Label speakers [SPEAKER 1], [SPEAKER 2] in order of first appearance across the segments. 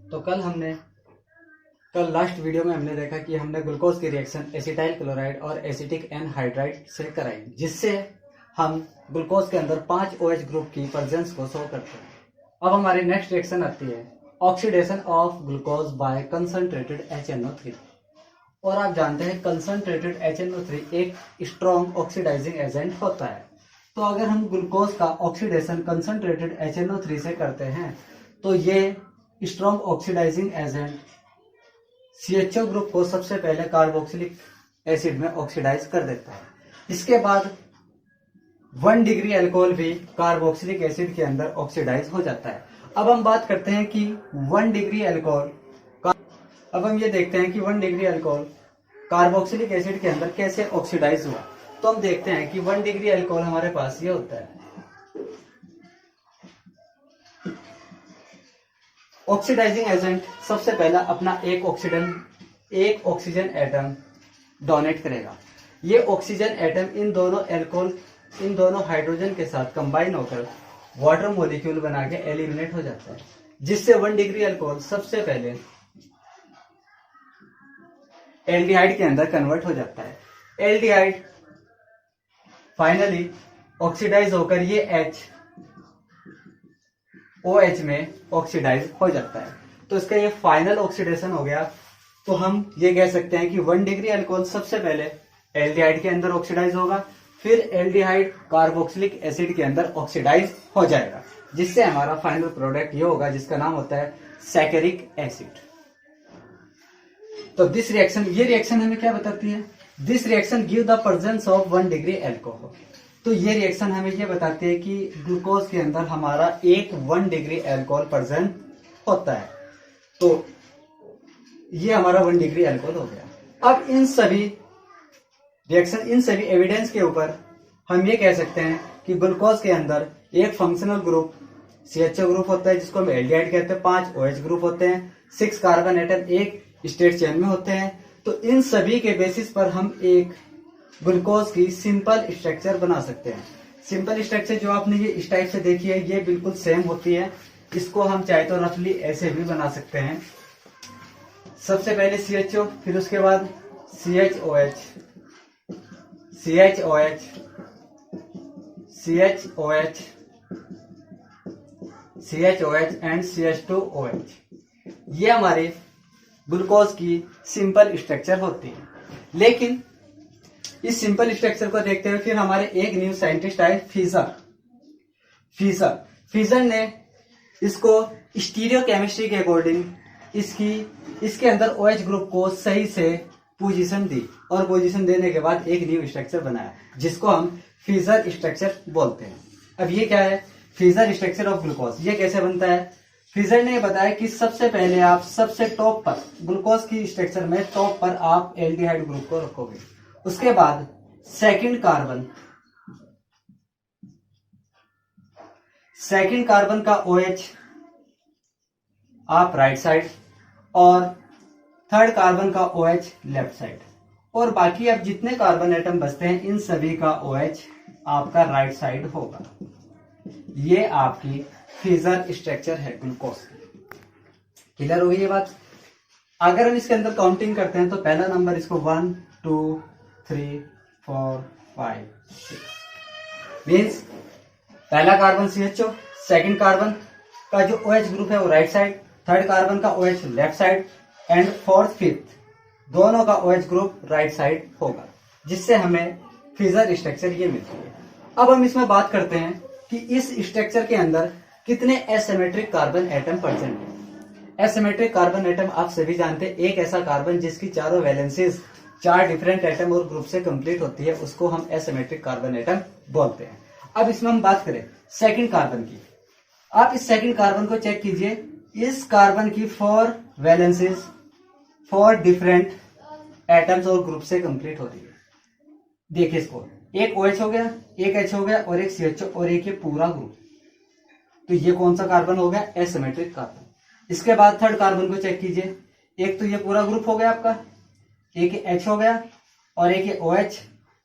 [SPEAKER 1] तो कल last video में हमने देखा कि हमने ग्लूकोज की रिएक्शन एसिटाइल क्लोराइड और एसिटिक एनहाइड्राइड से कराई, जिससे हम ग्लूकोज के अंदर 5 OH ग्रुप की प्रेजेंस को शो करते हैं। अब हमारी नेक्स्ट रिएक्शन आती है oxidation of glucose by concentrated HNO3। और आप जानते हैं कंसंट्रेटेड HNO3 एक स्ट्रॉन्ग ऑक्सीडाइजिंग एजेंट होता है। तो अगर हम ग्लूकोज का ऑक्सीडेशन कंसंट्रेटेड HNO3 से करते हैं तो ये strong oxidising agent CHO group को सबसे पहले कार्बोक्सिलिक एसिड में ऑक्सीडाइज कर देता है। इसके बाद 1 डिग्री अल्कोहल भी कार्बोक्सिलिक एसिड के अंदर ऑक्सीडाइज हो जाता है। अब हम बात करते हैं कि 1 डिग्री अल्कोहल अब हम ये देखते हैं कि 1 डिग्री अल्कोहल कार्बोक्सिलिक एसिड के अंदर कैसे ऑक्सीडाइज हुआ। तो हम देखते हैं कि 1 डिग्री अल्कोहल हमारे पास ये होता है। ऑक्सीडाइजिंग एजेंट सबसे पहला अपना एक ऑक्सीजन एटम डोनेट करेगा। ये ऑक्सीजन एटम इन दोनों हाइड्रोजन के साथ कंबाइन होकर वाटर मॉलिक्यूल बना के एलिमिनेट हो जाता है, जिससे 1 डिग्री अल्कोहल सबसे पहले एल्डिहाइड के अंदर कन्वर्ट हो जाता है। एल्डिहाइड फाइनली ऑक्सीडाइज होकर ये OH में ऑक्सीडाइज हो जाता है। तो इसका ये फाइनल ऑक्सीडेशन हो गया। तो हम ये कह सकते हैं कि 1 डिग्री अल्कोहल सबसे पहले एल्डिहाइड के अंदर ऑक्सीडाइज होगा, फिर एल्डिहाइड कार्बोक्सिलिक एसिड के अंदर ऑक्सीडाइज हो जाएगा, जिससे हमारा फाइनल प्रोडक्ट ये होगा जिसका नाम होता है सैकेरिक एसिड। तो ये रिएक्शन हमें क्या बताती है? This reaction give the presence of 1 degree alcohol. तो ये रिएक्शन हमें ये बताती है कि ग्लूकोज के अंदर हमारा एक 1 डिग्री अल्कोहल प्रेजेंट होता है। तो ये हमारा 1 डिग्री अल्कोहल हो गया। अब इन सभी एविडेंस के ऊपर हम ये कह सकते हैं कि ग्लूकोज के अंदर एक फंक्शनल ग्रुप CHO ग्रुप होता है, जिसको हम एल्डिहाइड कहते हैं, 5 OH ग्रुप होते हैं, 6 कार्बन एटम एक स्टेट चेन में होते हैं। तो इन सभी के बेसिस पर हम एक ग्लूकोज की सिंपल स्ट्रक्चर बना सकते हैं। सिंपल स्ट्रक्चर जो आपने ये इस टाइप से देखी है, ये बिल्कुल सेम होती है। इसको हम चाहे तो रफली ऐसे भी बना सकते हैं। सबसे पहले CHO, फिर उसके बाद CHOH, CHOH, CHOH, CHOH and CH2OH। ये हमारे ग्लूकोज की सिंपल स्ट्रक्चर होती है। लेकिन इस सिंपल स्ट्रक्चर को देखते हुए फिर हमारे एक न्यू साइंटिस्ट आए, फीजर ने इसको स्टीरियो केमिस्ट्री के अकॉर्डिंग इसके अंदर OH ग्रुप को सही से पोजीशन दी, और पोजीशन देने के बाद एक न्यू स्ट्रक्चर बनाया, जिसको हम फीजर स्ट्रक्चर बोलते हैं। अब ये क्या है? फीजर स्ट्रक्चर ऑफ ग्लूकोज। ये कैसे बनता है? फीजर ने बताया कि सबसे पहले आप सबसे टॉप पर ग्लूकोज की स्ट्रक्चर में टॉप पर आप एल्डिहाइड ग्रुप को रखोगे। उसके बाद सेकंड कार्बन का OH आप राइट साइड, और थर्ड कार्बन का OH लेफ्ट साइड, और बाकी अब जितने कार्बन एटम बचते हैं इन सभी का OH आपका राइट साइड होगा। ये आपकी फीजर स्ट्रक्चर है ग्लूकोज की। क्लियर हो गई ये बात? अगर हम इसके अंदर काउंटिंग करते हैं तो पहला नंबर इसको 1 2 3 4 5 6 मीन्स पहला कार्बन CHO, सेकंड कार्बन का जो OH ग्रुप है वो राइट साइड, थर्ड कार्बन का OH left side, and fourth fifth दोनों का OH ग्रुप राइट साइड होगा, जिससे हमें फीजर स्ट्रक्चर ये मिलती है। अब हम इसमें बात करते हैं कि इस स्ट्रक्चर के अंदर कितने एसिमेट्रिक कार्बन एटम प्रेजेंट है। एसिमेट्रिक कार्बन एटम आप सभी जानते हैं, एक ऐसा कार्बन जिसकी चारों वैलेंसीज 4 डिफरेंट एटम और ग्रुप से कंप्लीट होती है, उसको हम एसिमेट्रिक कार्बन एटम बोलते हैं। अब इसमें हम बात करें सेकंड कार्बन की। आप इस सेकंड कार्बन को चेक कीजिए। इस कार्बन की 4 वैलेंसीज 4 डिफरेंट एटम्स और ग्रुप से कंप्लीट हो रही है। देखिए इसको, एक OH हो गया, एक H हो गया, और एक CHO, और एक ये पूरा ग्रुप। तो ये कौन सा कार्बन हो गया? Asymmetric carbon. इसके बाद थर्ड कार्बन को चेक कीजिए। एक तो ये पूरा ग्रुप हो गया आपका, एक H हो गया, और एक ये OH,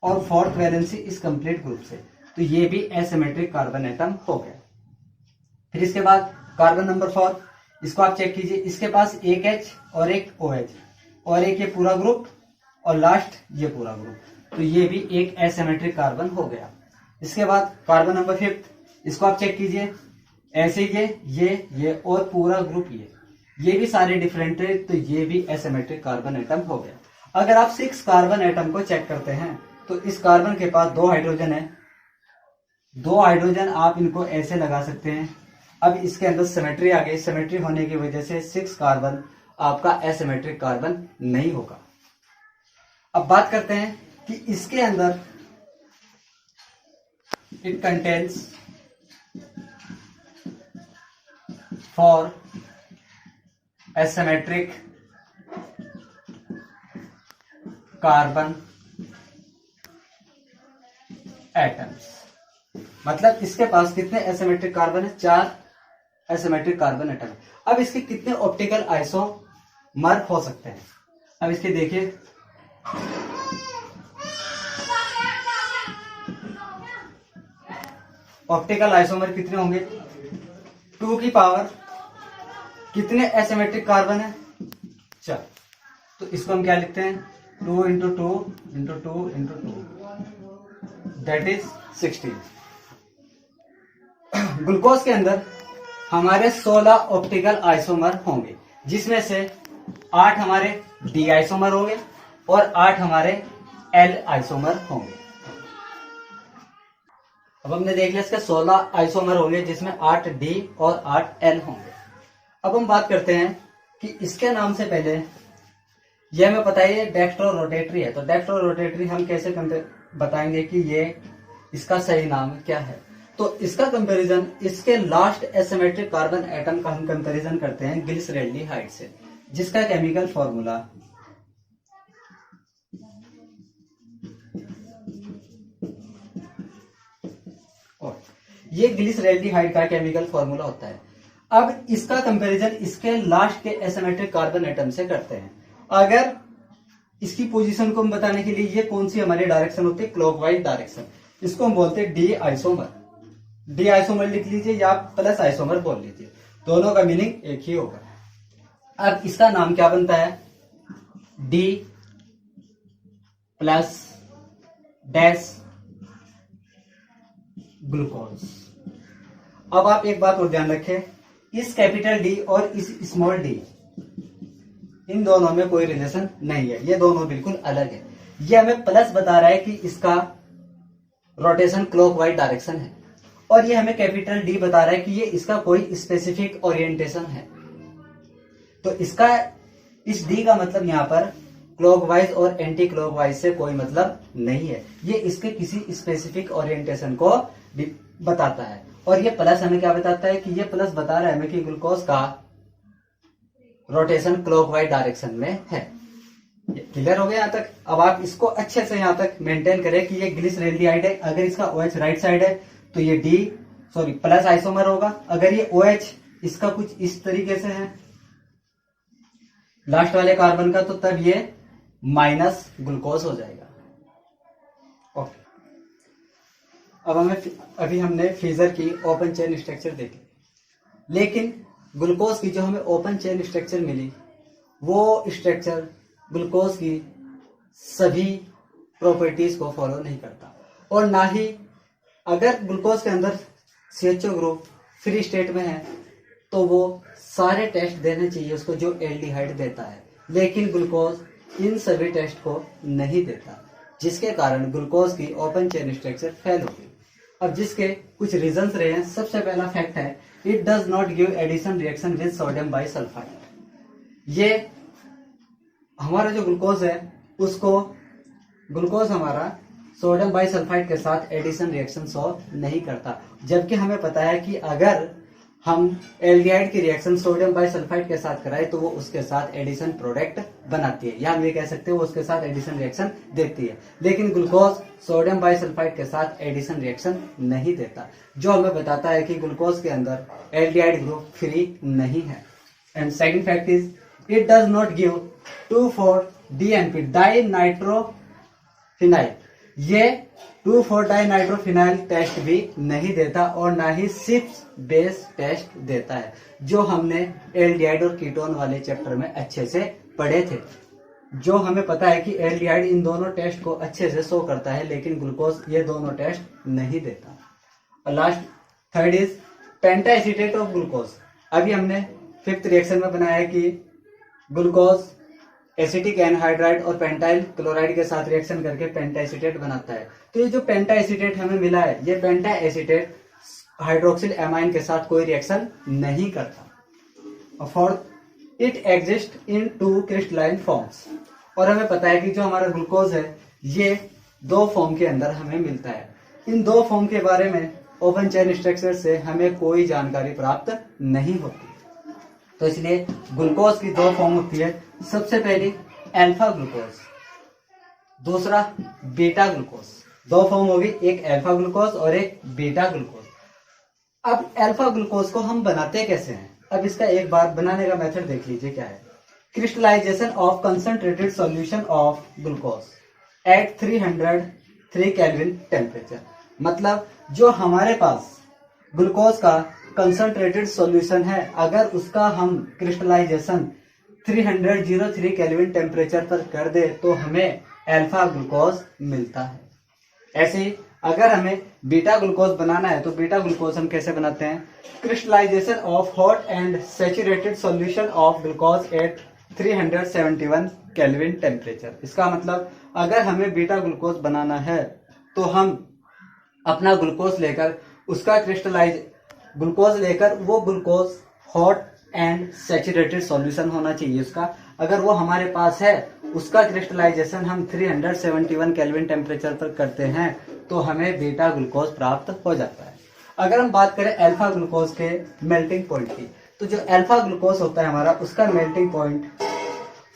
[SPEAKER 1] और फोर्थ वैलेंसी इस कंप्लीट ग्रुप से, तो ये भी एसिमेट्रिक कार्बन एटम हो गया। फिर इसके बाद कार्बन नंबर 4, इसको आप चेक कीजिए, इसके पास एक H और एक OH और एक ये पूरा ग्रुप और लास्ट ये पूरा ग्रुप, तो ये भी एक एसिमेट्रिक कार्बन हो गया। इसके बाद कार्बन नंबर 5, इसको आप चेक कीजिए, ऐसे ये और पूरा ग्रुप ये भी सारे डिफरेंट है, तो ये भी एसिमेट्रिक कार्बन एटम हो गया। अगर आप 6 कार्बन एटम को चेक करते हैं तो इस कार्बन के पास 2 हाइड्रोजन है, 2 हाइड्रोजन आप इनको ऐसे लगा सकते हैं। अब इसके अंदर सिमेट्री आ गई, सिमेट्री होने की वजह से 6 कार्बन आपका एसिमेट्रिक कार्बन नहीं होगा। अब बात करते हैं कि इसके अंदर it contains for asymmetric carbon atoms, मतलब इसके पास कितने एसिमेट्रिक कार्बन है? 4 एसिमेट्रिक कार्बन एटम। अब इसके कितने ऑप्टिकल आइसोमर हो सकते हैं? अब इसके देखिए, ऑप्टिकल आइसोमर कितने होंगे? 2 की पावर कितने एसिमेट्रिक कार्बन है? 4। तो इसको हम क्या लिखते हैं? 2 into 2 into 2 into 2, that is 16। Glucose के अंदर हमारे 16 ऑप्टिकल आइसोमर होंगे, जिसमें से 8 हमारे डी आइसोमर होंगे और 8 हमारे एल आइसोमर होंगे। अब हमने देख लिया इसके 16 आइसोमर होंगे, जिसमें 8 डी और 8 एल होंगे। अब हम बात करते हैं कि इसके नाम से पहले ये हमें पता है ये डेक्स्ट्रो रोटेटरी है, तो डेक्स्ट्रो रोटेटरी हम कैसे बताएंगे कि ये इसका सही नाम क्या है? तो इसका कंपैरिजन इसके लास्ट एसिमेट्रिक कार्बन एटम का हम कंपैरिजन करते हैं ग्लिसरैल्डिहाइड से, जिसका केमिकल फॉर्मूला ये ग्लिसरैल्डिहाइड का केमिकल फॉर्मूला होता है। अब इसका कंपैरिजन इसके लास्ट के एसिमेट्रिक कार्बन एटम से करते हैं। अगर इसकी पोजीशन को हम बताने के लिए ये कौन सी हमारी डायरेक्शन होती है? Clockwise direction. इसको हम बोलते हैं डी आइसोमर। डी आइसोमर लिख लीजिए या प्लस आइसोमर बोल लीजिए, दोनों का मीनिंग एक ही होगा। अब इसका नाम क्या बनता है? D plus dash glucose. अब आप एक बात और ध्यान रखें, इस कैपिटल डी और इस स्मॉल डी, इन दोनों में कोई रिलेशन नहीं है, ये दोनों बिल्कुल अलग है। ये हमें प्लस बता रहा है कि इसका रोटेशन क्लॉकवाइज डायरेक्शन है, और ये हमें कैपिटल डी बता रहा है कि ये इसका कोई स्पेसिफिक ओरिएंटेशन है। तो इसका इस डी का मतलब यहाँ पर क्लॉकवाइज और एंटी क्लॉकवाइज से कोई मतलब नहीं है, ये इसके किसी स्पेसिफिक ओरिएंटेशन को बताता है। और ये प्लस हमें क्या बताता है? कि ये प्लस बता रहा है हमें कि ग्लूकोज का रोटेशन क्लॉकवाइज डायरेक्शन में है। क्लियर हो गया यहाँ तक? अब आप इसको अच्छे से यहाँ तक मेंटेन करें कि ये ग्लिसरैल्डिहाइड है। अगर इसका OH राइट साइड है तो ये प्लस आइसोमर होगा। अगर ये OH इसका कुछ इस तरीके से है लास्ट वाले कार्बन का, तो तब ये माइनस ग्लूकोज हो जाएगा। ओके, अब अभी हमने फ्रीजर की ओपन चेन स्ट्रक्चर देखी, लेकिन ग्लूकोज की जो हमें ओपन चेन स्ट्रक्चर मिली, वो स्ट्रक्चर ग्लूकोज की सभी प्रॉपर्टीज को फॉलो नहीं करता, और ना ही अगर ग्लूकोज के अंदर CHO ग्रुप फ्री स्टेट में है तो वो सारे टेस्ट देने चाहिए उसको जो एल्डिहाइड देता है, लेकिन ग्लूकोज इन सभी टेस्ट को नहीं देता, जिसके कारण ग्लूकोज की ओपन चेन स्ट्रक्चर फेल होगी। अब जिसके कुछ रीजंस रहे हैं, सबसे पहला फैक्ट है it does not give addition reaction with sodium bisulphite. ये हमारा जो ग्लूकोज है उसको ग्लूकोज हमारा सोडियम बाइसल्फाइड के साथ एडिशन रिएक्शन शो नहीं करता, जबकि हमें पता है कि अगर हम एल्डिहाइड की रिएक्शन सोडियम बाइसल्फाइड के साथ कराए तो वो उसके साथ एडिशन प्रोडक्ट बनाती है, या हम ये कह सकते हैं वो उसके साथ एडिशन रिएक्शन देती है। लेकिन ग्लूकोज सोडियम बाइसल्फाइड के साथ एडिशन रिएक्शन नहीं देता, जो हमें बताता है कि ग्लूकोज के अंदर एल्डिहाइड ग्रुप फ्री नहीं है। And second fact is it does not give 2,4-DNP di nitrophenyl. ये 2,4-डाइनाइट्रोफिनाइल टेस्ट भी नहीं देता और ना ही सिप्स बेस टेस्ट देता है, जो हमने एल्डिहाइड और कीटोन वाले चैप्टर में अच्छे से पढ़े थे। जो हमें पता है कि एल्डिहाइड इन दोनों टेस्ट को अच्छे से शो करता है, लेकिन ग्लूकोज ये दोनों टेस्ट नहीं देता। और last third is penta acetate of glucose. अभी हमने 5th रिएक्शन में बनाया कि ग्लूकोज एसिटिक एनहाइड्राइड और पेंटाइल क्लोराइड के साथ रिएक्शन करके पेंटा एसीटेट बनाता है। तो ये जो पेंटा एसीटेट हमें मिला है, ये पेंटा एसीटेट हाइड्रोक्सिल एमाइन के साथ कोई रिएक्शन नहीं करता। Fourth, it exist in 2 crystalline forms. और हमें पता है कि जो हमारा ग्लूकोज है ये 2 फॉर्म के अंदर हमें मिलता है। इन 2 फॉर्म के बारे में ओपन चेन स्ट्रक्चर से हमें कोई जानकारी प्राप्त नहीं होती। तो इसलिए ग्लूकोज की 2 फॉर्म होती है। सबसे पहली अल्फा ग्लूकोज, दूसरा बीटा ग्लूकोज। 2 फॉर्म होगी, एक अल्फा ग्लूकोज और एक बीटा ग्लूकोज। अब अल्फा ग्लूकोज को हम बनाते कैसे हैं? अब इसका एक बार बनाने का मेथड देख लीजिए क्या है। Crystallisation of concentrated solution of glucose at 303 kelvin temperature. मतलब जो हमारे पास ग्लूकोज का कंसंट्रेटेड सॉल्यूशन है, अगर उसका हम क्रिस्टलाइजेशन 303 केल्विन टेम्परेचर पर कर दे तो हमें अल्फा ग्लूकोज मिलता है। ऐसे ही अगर हमें बीटा ग्लूकोज बनाना है तो बीटा ग्लूकोज हम कैसे बनाते हैं? Crystallisation of hot and saturated solution of glucose at 371 kelvin temperature. इसका मतलब अगर हमें बीटा ग्लूकोज बनाना है तो हम अपना ग्लूकोज लेकर उसका ग्लूकोज लेकर वो glucose hot and saturated solution होना चाहिए उसका। अगर वो हमारे पास है, उसका क्रिस्टलाइजेशन हम 371 केल्विन टेम्परेचर पर करते हैं तो हमें बीटा ग्लूकोज प्राप्त हो जाता है। अगर हम बात करें अल्फा ग्लूकोज के मेल्टिंग पॉइंट की, तो जो अल्फा ग्लूकोज होता है हमारा, उसका मेल्टिंग पॉइंट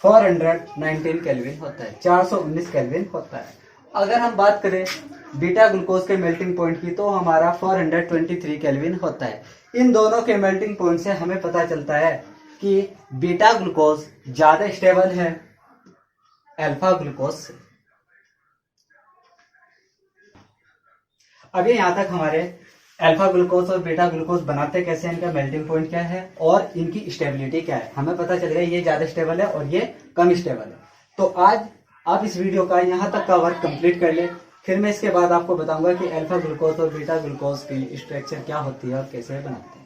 [SPEAKER 1] 419 केल्विन होता है, 419 केल्विन होता है। अगर हम बात करें बीटा ग्लूकोज के मेल्टिंग पॉइंट की तो हमारा 423 केल्विन होता है। इन दोनों के मेल्टिंग पॉइंट से हमें पता चलता है कि बीटा ग्लूकोज ज्यादा स्टेबल है अल्फा ग्लूकोज से। अभी यहां तक हमारे अल्फा ग्लूकोज और बीटा ग्लूकोज बनाते कैसे, इनका मेल्टिंग पॉइंट क्या है और इनकी स्टेबिलिटी क्या है, हमें पता चल गया ये ज्यादा स्टेबल है और ये कम स्टेबल है। तो आज आप इस वीडियो का यहाँ तक का वर्क कंप्लीट कर ले, फिर मैं इसके बाद आपको बताऊंगा कि अल्फा ग्लूकोज और बीटा ग्लूकोज की स्ट्रक्चर क्या होती है और कैसे बनाते हैं।